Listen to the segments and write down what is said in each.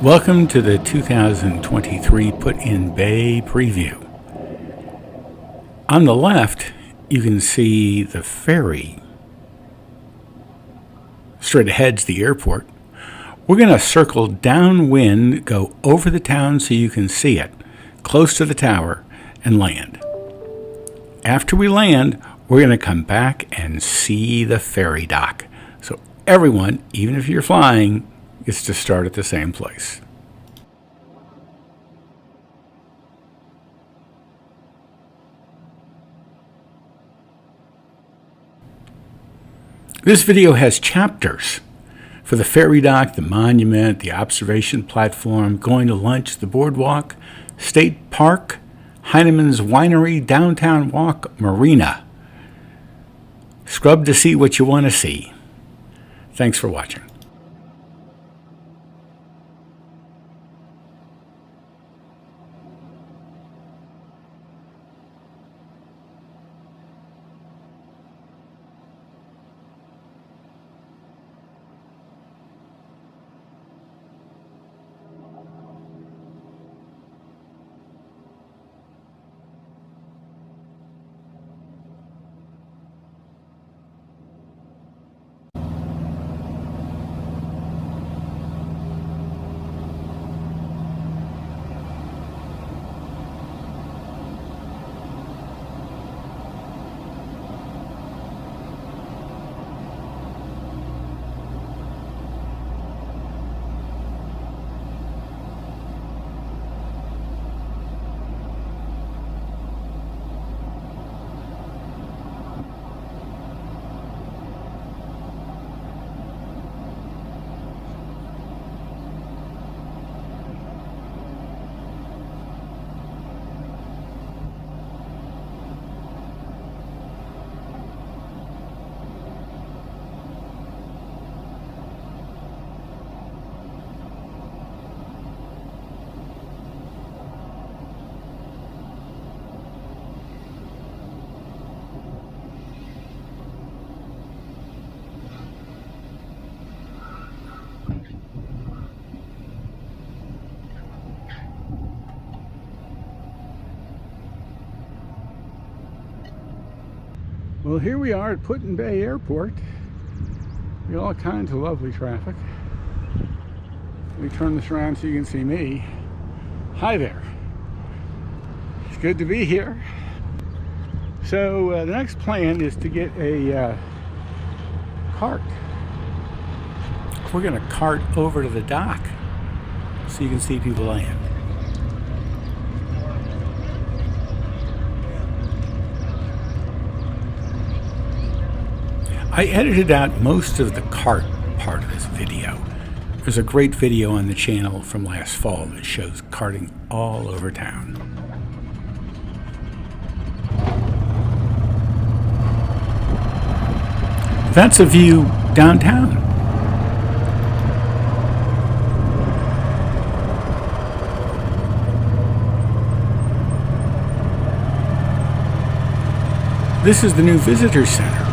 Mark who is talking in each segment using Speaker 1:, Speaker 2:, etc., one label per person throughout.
Speaker 1: Welcome to the 2023 Put-in Bay preview. On the left, you can see the ferry. Straight ahead's the airport. We're going to circle downwind, go over the town so you can see it, close to the tower, and land. After we land, we're going to come back and see the ferry dock. So everyone, even if you're flying, gets to start at the same place. This video has chapters for the ferry dock, the monument, the observation platform, going to lunch, the boardwalk, state park, Heineman's winery, downtown walk, Marina. Scrub to see what you want to see. Thanks for watching. Well, here we are at Put-in Bay Airport. We got all kinds of lovely traffic. Let me turn this around so you can see me. Hi there. It's good to be here. So the next plan is to get a cart. We're going to cart over to the dock so you can see people land. I edited out most of the cart part of this video. There's a great video on the channel from last fall that shows carting all over town. That's a view downtown. This is the new visitor center.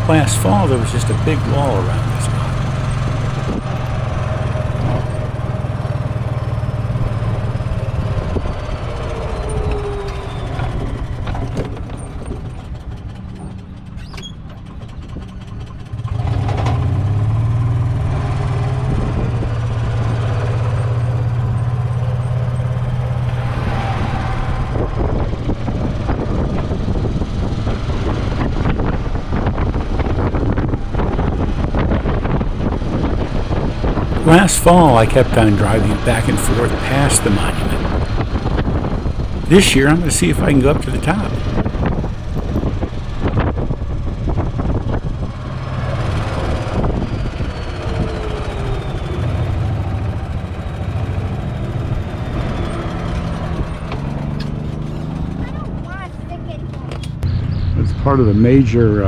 Speaker 1: Last fall, there was just a big wall around this lot. Last fall, I kept on driving back and forth past the monument. This year, I'm going to see if I can go up to the top. That's part of the major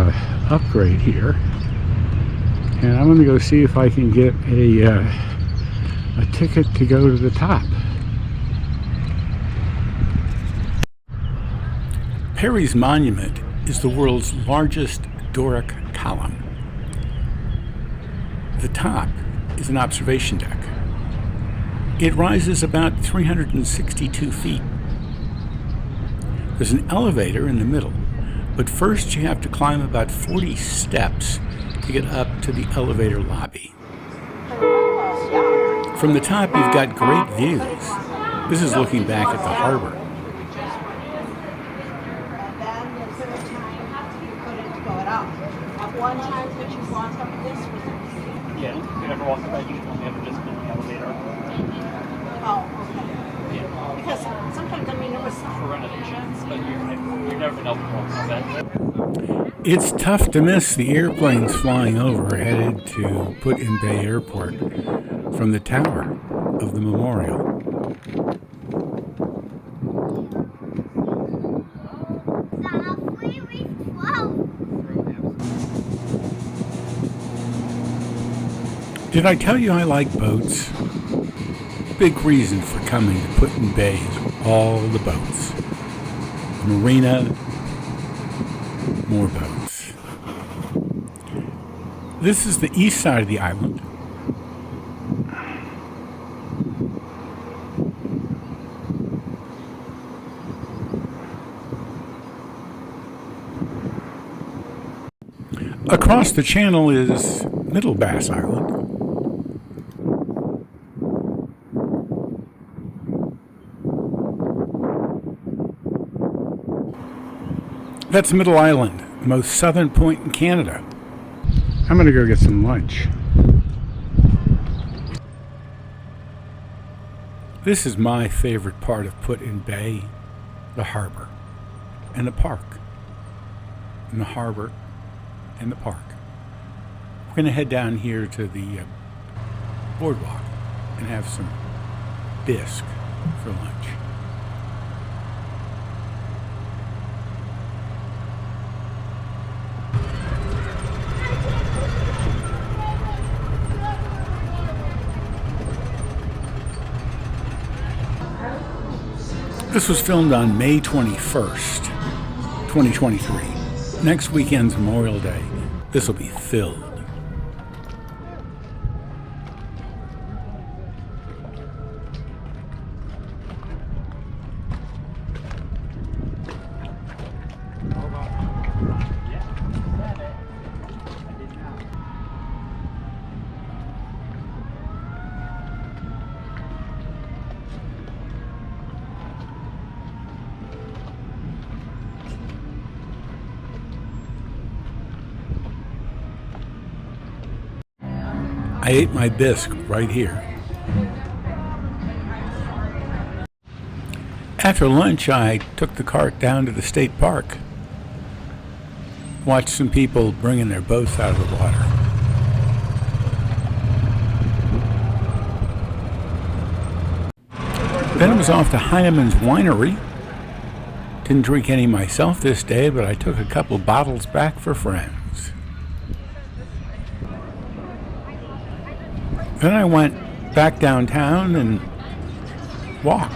Speaker 1: upgrade here. And I'm going to go see if I can get a ticket to go to the top. Perry's monument is the world's largest Doric column. The top is an observation deck. It rises about 362 feet. There's an elevator in the middle, but first you have to climb about 40 steps to get up to the elevator lobby. From the top, you've got great views. This is looking back at the harbor.
Speaker 2: Yeah, if you ever walk up, you can only ever just go in the elevator.
Speaker 3: Oh, okay. Yeah. Because sometimes, I mean, there was some
Speaker 2: For renovations, but you've never been able to walk up it.
Speaker 1: It's tough to miss the airplanes flying over headed to Put-in-Bay Airport from the tower of the memorial. Did I tell you I like boats? Big reason for coming to Put-in-Bay is all the boats. Marina, more boats. This is the east side of the island. Across the channel is Middle Bass Island. That's Middle Island, the most southern point in Canada. I'm gonna go get some lunch. This is my favorite part of Put-in-Bay, the harbor and the park. And the harbor and the park. We're gonna head down here to the boardwalk and have some bisque for lunch. This was filmed on May 21st, 2023. Next weekend's Memorial Day. This will be filled. I ate my bisque right here. After lunch, I took the cart down to the state park. Watched some people bringing their boats out of the water. Then I was off to Heineman's Winery. Didn't drink any myself this day, but I took a couple bottles back for friends. Then I went back downtown and walked.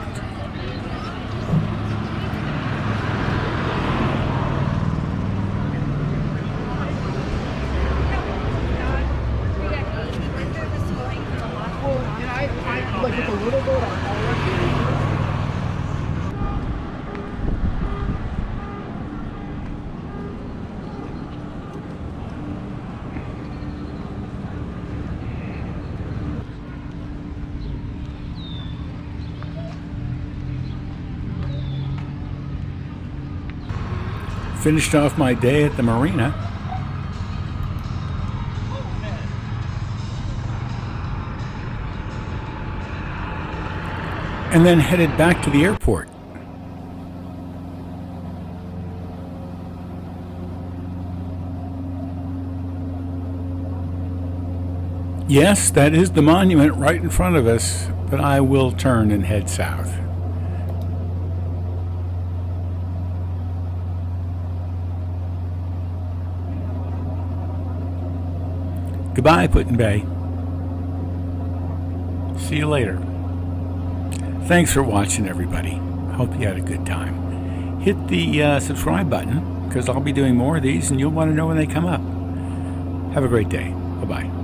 Speaker 1: Finished off my day at the Marina. And then headed back to the airport. Yes, that is the monument right in front of us, but I will turn and head south. Goodbye, Put-in-Bay. See you later. Thanks for watching, everybody. Hope you had a good time. Hit the subscribe button, because I'll be doing more of these, and you'll want to know when they come up. Have a great day. Bye-bye.